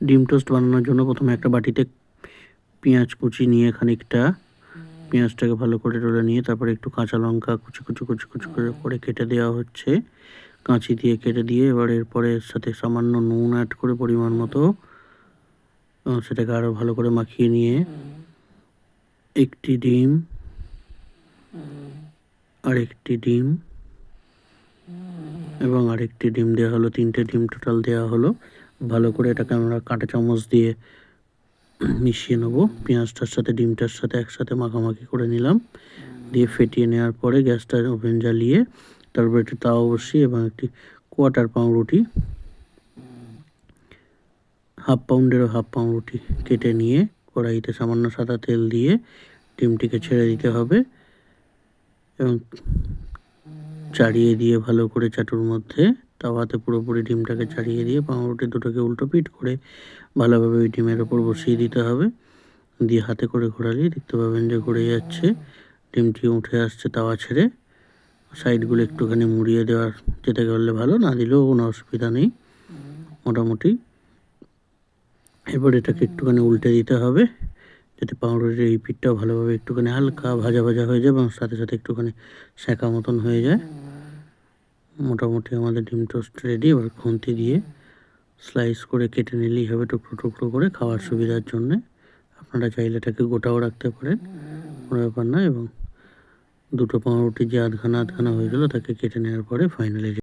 ডিম টোস্ট বানানোর জন্য প্রথমে একটা বাটিতে পেঁয়াজ কুচি নিয়ে খানিকটা পেঁয়াজটাকে ভালো করে ডলে নিয়ে তারপরে একটু কাঁচা লঙ্কা কুচি কুচি কুচি কুচি করে কেটে দেওয়া হচ্ছে, কাঁচি দিয়ে কেটে দিয়ে এবার এরপরে এর সাথে সামান্য নুন অ্যাড করে পরিমাণ মতো সেটাকে আরও ভালো করে মাখিয়ে নিয়ে একটি ডিম আরেকটি ডিম এবং আরেকটি ডিম দেওয়া হলো, 3টে ডিম টোটাল দেওয়া হলো। ভালো করে এটাকে আমরা কাঁটা চামচ দিয়ে মিশিয়ে নেব, পেঁয়াজটার সাথে ডিমটার সাথে একসাথে মাখামাখি করে নিলাম, দিয়ে ফেটিয়ে নেওয়ার পরে গ্যাসটা ওভেন জ্বালিয়ে তারপর একটি তাওয়া বসিয়ে এবং একটি কোয়ার্টার পাউরুটি, হাফ পাউরুটি কেটে নিয়ে কড়াইতে সামান্য সাদা তেল দিয়ে ডিমটিকে ছেড়ে দিতে হবে এবং চাড়িয়ে দিয়ে ভালো করে চাটুর মধ্যে তাওয়াতে পুরোপুরি ডিমটাকে চাড়িয়ে দিয়ে পাউরুটি দুটোকে উল্টো পিঠ করে ভালোভাবে ওই ডিমের ওপর বসিয়ে দিতে হবে, দিয়ে হাতে করে ঘোরালেই দেখতে পাবেন যে ঘুরে যাচ্ছে, ডিমটি উঠে আসছে তাওয়া ছেড়ে। সাইডগুলো একটুখানি মুড়িয়ে দেওয়ার যেতে পারলে ভালো, না দিলেও কোনো অসুবিধা নেই মোটামুটি। এবার এটাকে একটুখানি উল্টে দিতে হবে যাতে পাউরুটির এই পিঠটাও ভালোভাবে একটুখানি হালকা ভাজা ভাজা হয়ে যায় এবং সাথে সাথে একটুখানি সেঁকা মতন হয়ে যায়। মোটামুটি আমাদের ডিম টোস্ট রেডি। এবার খুন্তি দিয়ে স্লাইস করে কেটে নিলেই হবে টুকরো টুকরো করে খাওয়ার সুবিধার জন্যে। আপনারা চাইলে এটাকে গোটাও রাখতে পারেন, কোনো ব্যাপার না। এবং দুটো পাউরুটি যে আধখানা হয়ে গেলো তাকে কেটে নেওয়ার পরে ফাইনালি